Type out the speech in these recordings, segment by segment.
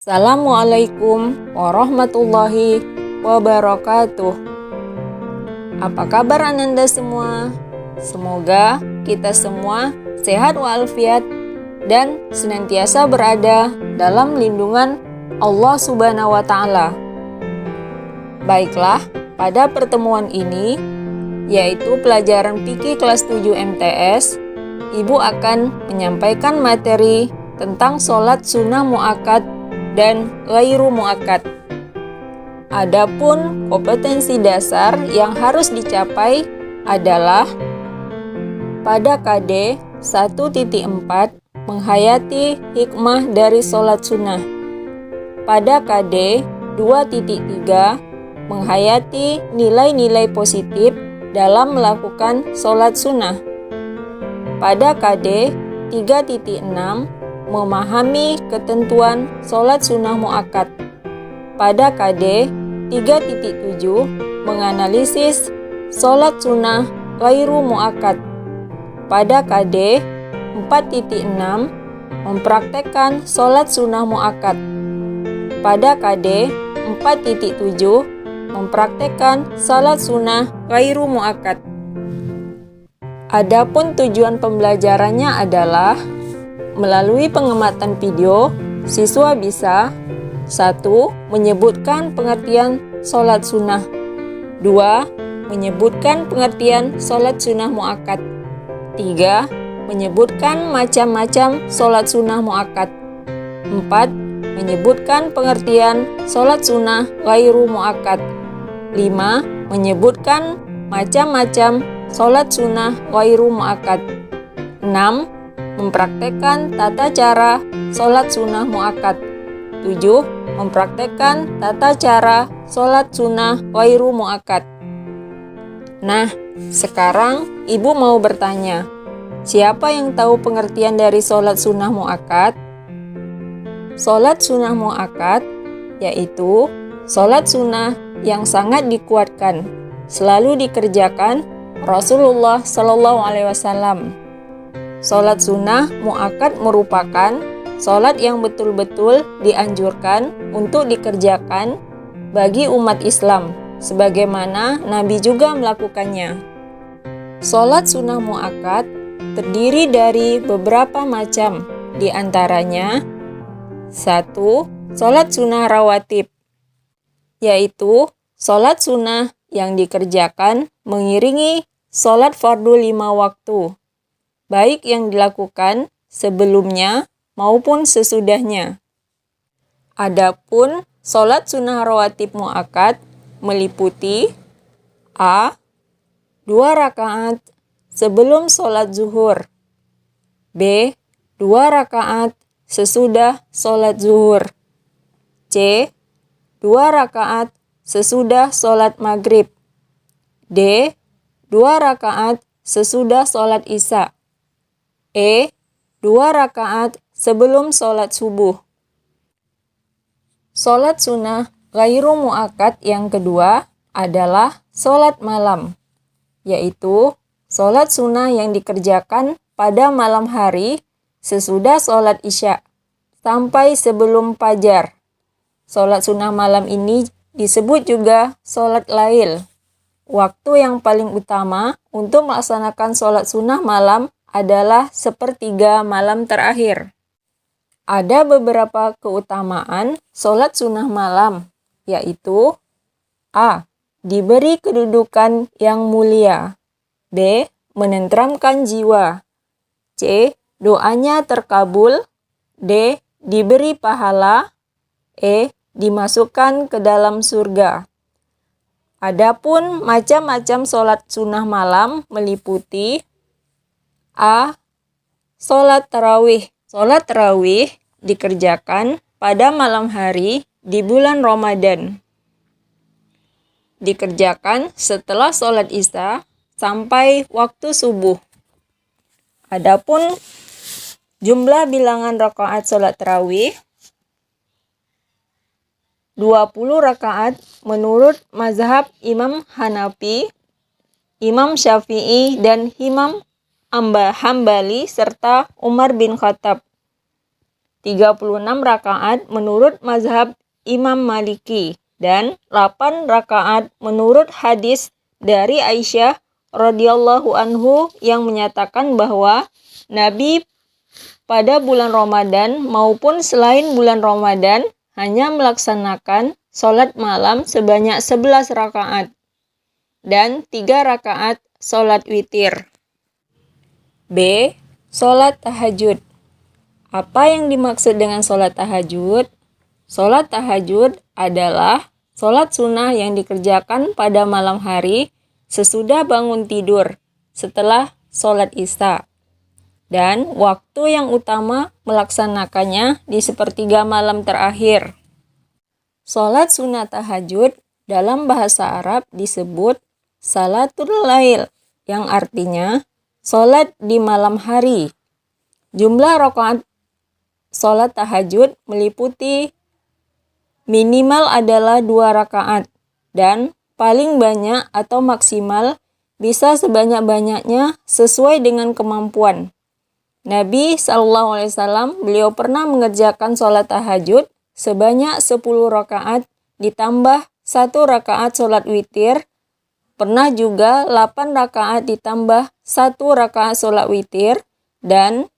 Assalamualaikum warahmatullahi wabarakatuh. Apa kabar Ananda semua? Semoga kita semua sehat walafiat dan senantiasa berada dalam lindungan Allah Subhanahu wa Ta'ala. Baiklah, pada pertemuan ini, yaitu pelajaran fikih kelas 7 MTS, Ibu akan menyampaikan materi tentang sholat sunnah muakkad dan ghairu muakkad. Adapun kompetensi dasar yang harus dicapai adalah pada KD 1.4 menghayati hikmah dari sholat sunnah. Pada KD 2.3 menghayati nilai-nilai positif dalam melakukan sholat sunnah. Pada KD 3.6 memahami ketentuan sholat sunnah muakkad. Pada KD 3.7 menganalisis sholat sunnah ghairu muakkad. Pada KD 4.6 mempraktekkan sholat sunnah muakkad. Pada KD 4.7 mempraktekkan sholat sunnah ghairu muakkad. Adapun tujuan pembelajarannya adalah melalui pengamatan video, siswa bisa 1. Menyebutkan pengertian sholat sunnah. 2. Menyebutkan pengertian sholat sunnah muakkad. 3. Menyebutkan macam-macam sholat sunnah muakkad. 4. Menyebutkan pengertian sholat sunnah ghairu muakkad. 5. Menyebutkan macam-macam sholat sunnah ghairu muakkad. 6. Mempraktekkan tata cara sholat sunnah muakkad. 7. Mempraktekkan tata cara sholat sunnah ghairu muakkad. Nah, sekarang Ibu mau bertanya, siapa yang tahu pengertian dari sholat sunnah muakkad? Sholat sunnah muakkad yaitu sholat sunnah yang sangat dikuatkan, selalu dikerjakan Rasulullah SAW. Sholat sunnah muakkad merupakan sholat yang betul-betul dianjurkan untuk dikerjakan bagi umat Islam, sebagaimana Nabi juga melakukannya. Sholat sunnah muakkad terdiri dari beberapa macam, di antaranya 1. Sholat sunnah rawatib, yaitu sholat sunnah yang dikerjakan mengiringi sholat fardu 5 waktu, baik yang dilakukan sebelumnya maupun sesudahnya. Adapun sholat sunnah rawatib muakkad meliputi A. 2 rakaat sebelum sholat zuhur, B. 2 rakaat sesudah sholat zuhur, C. 2 rakaat sesudah sholat maghrib, D. 2 rakaat sesudah sholat isya, E. 2 rakaat sebelum sholat subuh. Sholat sunnah ghairu muakkad yang kedua adalah sholat malam, yaitu sholat sunnah yang dikerjakan pada malam hari sesudah sholat isya sampai sebelum fajar. Sholat sunnah malam ini disebut juga sholat lail. Waktu yang paling utama untuk melaksanakan sholat sunnah malam adalah sepertiga malam terakhir. Ada beberapa keutamaan sholat sunnah malam, yaitu A. Diberi kedudukan yang mulia, B. Menenteramkan jiwa, C. Doanya terkabul, D. Diberi pahala, E. Dimasukkan ke dalam surga. Adapun macam-macam sholat sunnah malam meliputi A. Sholat tarawih. Sholat tarawih dikerjakan pada malam hari di bulan Ramadan. Dikerjakan setelah sholat isya sampai waktu subuh. Adapun jumlah bilangan rakaat sholat tarawih 20 rakaat menurut mazhab Imam Hanafi, Imam Syafi'i, dan Imam Hambali serta Umar bin Khattab. 36 rakaat menurut mazhab Imam Maliki, dan 8 rakaat menurut hadis dari Aisyah radhiyallahu anhu yang menyatakan bahwa Nabi pada bulan Ramadan maupun selain bulan Ramadan hanya melaksanakan sholat malam sebanyak 11 rakaat dan 3 rakaat sholat witir. B. Sholat tahajud. Apa yang dimaksud dengan sholat tahajud? Sholat tahajud adalah sholat sunnah yang dikerjakan pada malam hari sesudah bangun tidur setelah sholat isya. Dan waktu yang utama melaksanakannya di sepertiga malam terakhir. Sholat sunnah tahajud dalam bahasa Arab disebut salatul lail, yang artinya sholat di malam hari. Jumlah rakaat sholat tahajud meliputi minimal adalah 2 rakaat dan paling banyak atau maksimal bisa sebanyak-banyaknya sesuai dengan kemampuan. Nabi SAW beliau pernah mengerjakan sholat tahajud sebanyak 10 rakaat ditambah 1 rakaat sholat witir, pernah juga 8 rakaat ditambah 1 rakaat sholat witir, dan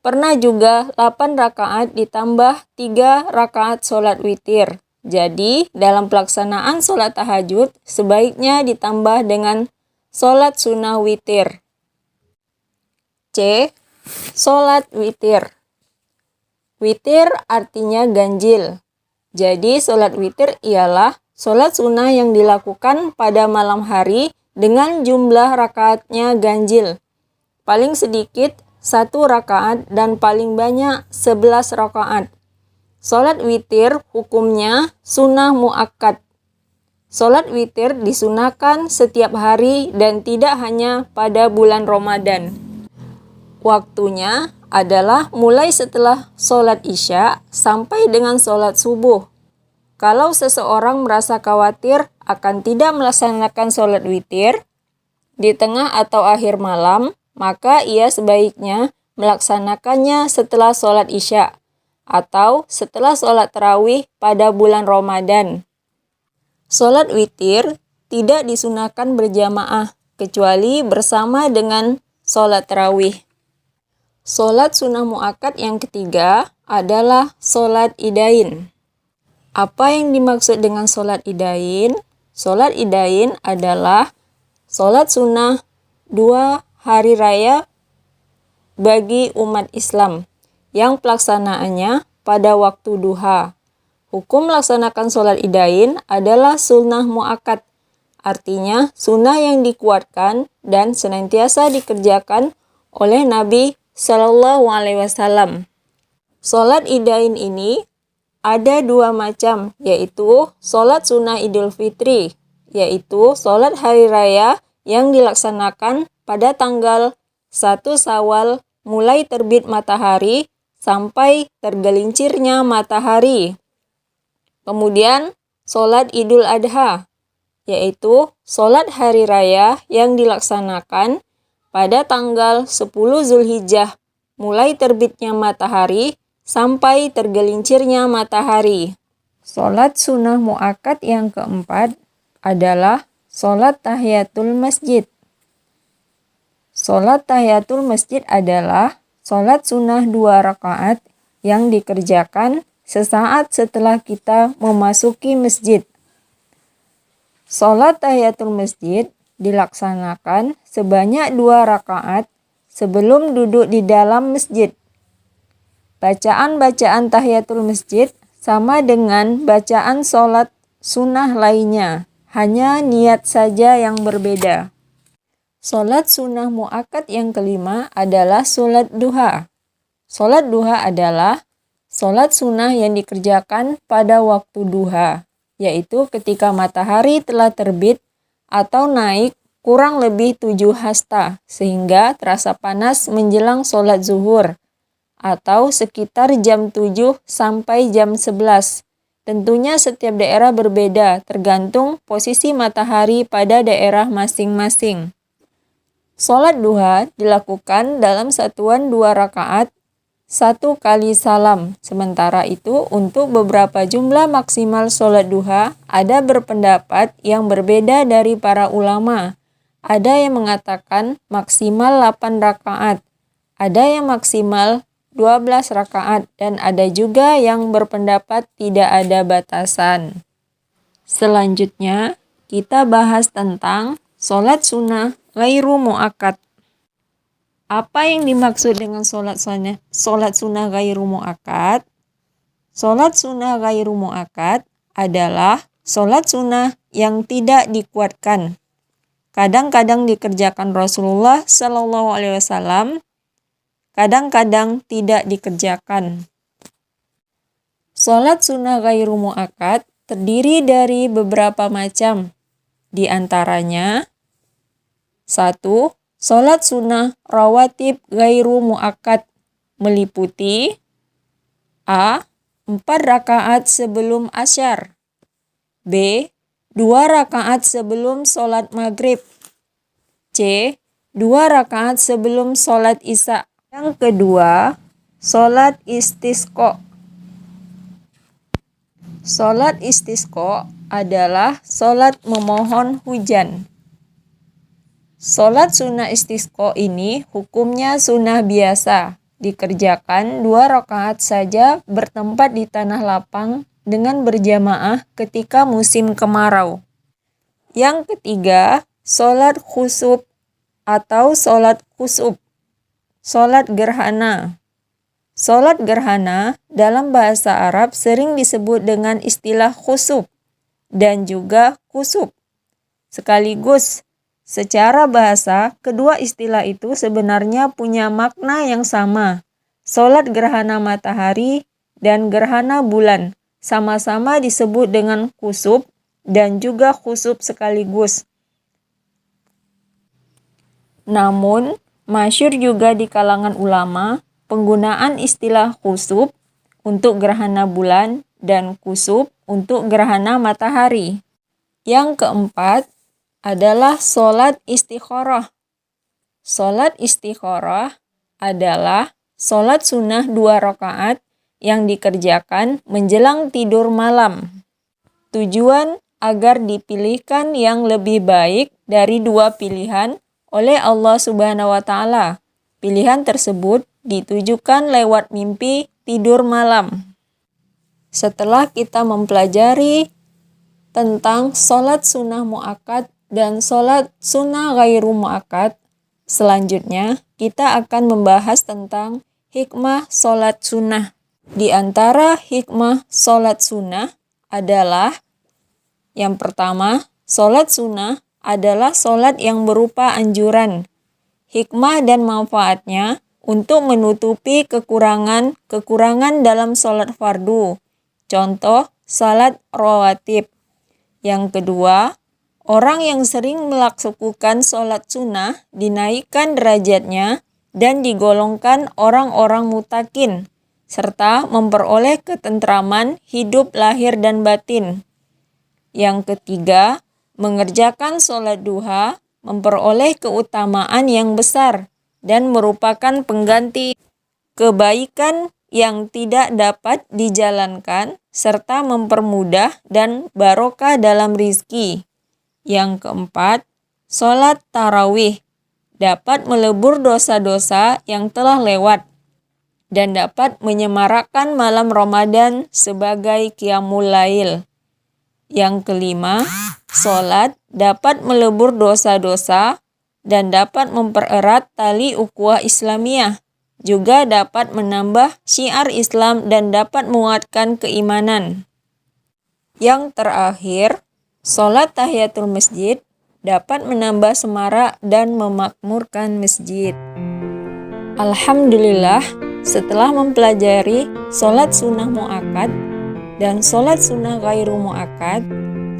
pernah juga 8 rakaat ditambah 3 rakaat sholat witir. Jadi, dalam pelaksanaan sholat tahajud, sebaiknya ditambah dengan sholat sunnah witir. C. Sholat witir. Witir artinya ganjil. Jadi, sholat witir ialah sholat sunnah yang dilakukan pada malam hari dengan jumlah rakaatnya ganjil. Paling sedikit 1 rakaat dan paling banyak 11 rakaat. Sholat witir hukumnya sunnah muakkad. Sholat witir disunahkan setiap hari dan tidak hanya pada bulan Ramadan. Waktunya adalah mulai setelah sholat isya sampai dengan sholat subuh. Kalau seseorang merasa khawatir akan tidak melaksanakan sholat witir di tengah atau akhir malam, maka ia sebaiknya melaksanakannya setelah sholat isya atau setelah sholat tarawih pada bulan Ramadan. Sholat witir tidak disunahkan berjamaah kecuali bersama dengan sholat tarawih. Sholat sunnah muakkad yang ketiga adalah sholat idain. Apa yang dimaksud dengan sholat idain? Sholat idain adalah sholat sunnah 2 hari raya bagi umat Islam yang pelaksanaannya pada waktu duha. Hukum melaksanakan sholat idain adalah sunnah muakkad, artinya sunnah yang dikuatkan dan senantiasa dikerjakan oleh Nabi SAW. Sholat idain ini ada 2 macam, yaitu sholat sunnah Idul Fitri, yaitu sholat hari raya yang dilaksanakan pada tanggal 1 Syawal mulai terbit matahari sampai tergelincirnya matahari. Kemudian sholat Idul Adha, yaitu sholat hari raya yang dilaksanakan pada tanggal 10 Zulhijjah mulai terbitnya matahari sampai tergelincirnya matahari. Sholat sunnah muakkad yang keempat adalah sholat tahiyatul masjid. Sholat tahiyatul masjid adalah sholat sunnah 2 rakaat yang dikerjakan sesaat setelah kita memasuki masjid. Sholat tahiyatul masjid dilaksanakan sebanyak 2 rakaat sebelum duduk di dalam masjid. Bacaan-bacaan tahiyatul masjid sama dengan bacaan sholat sunnah lainnya, hanya niat saja yang berbeda. Sholat sunnah muakkad yang kelima adalah sholat duha. Sholat duha adalah sholat sunnah yang dikerjakan pada waktu duha, yaitu ketika matahari telah terbit atau naik kurang lebih 7 hasta, sehingga terasa panas menjelang sholat zuhur, atau sekitar jam 7 sampai jam 11. Tentunya setiap daerah berbeda, tergantung posisi matahari pada daerah masing-masing. Sholat duha dilakukan dalam satuan 2 rakaat 1 kali salam. Sementara itu, untuk beberapa jumlah maksimal sholat duha, ada berpendapat yang berbeda dari para ulama. Ada yang mengatakan maksimal 8 rakaat, ada yang maksimal 12 rakaat, dan ada juga yang berpendapat tidak ada batasan. Selanjutnya, kita bahas tentang sholat sunnah ghairu mu'akkad. Apa yang dimaksud dengan sholat sunnah ghairu mu'akkad? Sholat sunnah ghairu mu'akkad adalah sholat sunnah yang tidak dikuatkan. Kadang-kadang dikerjakan Rasulullah Shallallahu Alaihi Wasallam, kadang-kadang tidak dikerjakan. Sholat sunnah ghairu mu'akkad terdiri dari beberapa macam. Di antaranya, 1. Sholat sunnah rawatib ghairu mu'akkad meliputi A. 4 rakaat sebelum asyar, B. 2 rakaat sebelum sholat maghrib, C. 2 rakaat sebelum sholat isya. Yang kedua, sholat istisqa. Sholat istisqa adalah sholat memohon hujan. Sholat sunnah istisqa ini hukumnya sunnah biasa, dikerjakan 2 rakaat saja bertempat di tanah lapang dengan berjamaah ketika musim kemarau. Yang ketiga, sholat khusuf atau sholat kusuf, sholat gerhana. Sholat gerhana dalam bahasa Arab sering disebut dengan istilah khusuf dan juga kusuf. Sekaligus, secara bahasa, kedua istilah itu sebenarnya punya makna yang sama. Sholat gerhana matahari dan gerhana bulan sama-sama disebut dengan kusuf dan juga khusuf sekaligus. Namun, masyhur juga di kalangan ulama penggunaan istilah khusuf untuk gerhana bulan dan kusuf untuk gerhana matahari. Yang keempat adalah sholat istikharah. Sholat istikharah adalah sholat sunnah 2 rakaat yang dikerjakan menjelang tidur malam. Tujuan agar dipilihkan yang lebih baik dari 2 pilihan oleh Allah Subhanahu wa Ta'ala. Pilihan tersebut ditujukan lewat mimpi tidur malam. Setelah kita mempelajari tentang sholat sunnah mu'akkad dan sholat sunnah ghairu mu'akkad, selanjutnya kita akan membahas tentang hikmah sholat sunnah. Di antara hikmah sholat sunnah adalah yang pertama, sholat sunnah adalah sholat yang berupa anjuran. Hikmah dan manfaatnya untuk menutupi kekurangan dalam sholat fardu. Contoh, sholat rawatib. Yang kedua, orang yang sering melakukan sholat sunnah dinaikkan derajatnya dan digolongkan orang-orang mutakin, serta memperoleh ketentraman hidup lahir dan batin. Yang ketiga, mengerjakan sholat duha memperoleh keutamaan yang besar dan merupakan pengganti kebaikan yang tidak dapat dijalankan, serta mempermudah dan barokah dalam rizki. Yang keempat, sholat tarawih dapat melebur dosa-dosa yang telah lewat dan dapat menyemarakkan malam Ramadan sebagai qiyamul lail. Yang kelima, sholat dapat melebur dosa-dosa dan dapat mempererat tali ukhuwah Islamiyah. Juga dapat menambah syiar Islam dan dapat menguatkan keimanan. Yang terakhir, sholat tahiyatul masjid dapat menambah semarak dan memakmurkan masjid. Alhamdulillah, setelah mempelajari sholat sunnah mu'akkad dan sholat sunnah ghairu mu'akkad,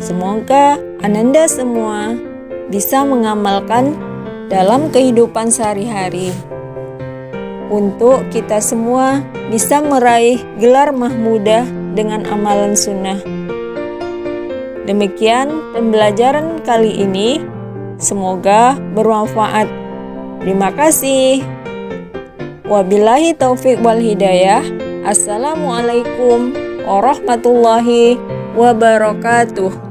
semoga Ananda semua bisa mengamalkan dalam kehidupan sehari-hari. Untuk kita semua bisa meraih gelar mahmudah dengan amalan sunnah. Demikian pembelajaran kali ini, semoga bermanfaat. Terima kasih. Wabillahi taufik wal hidayah. Assalamualaikum warahmatullahi wabarakatuh.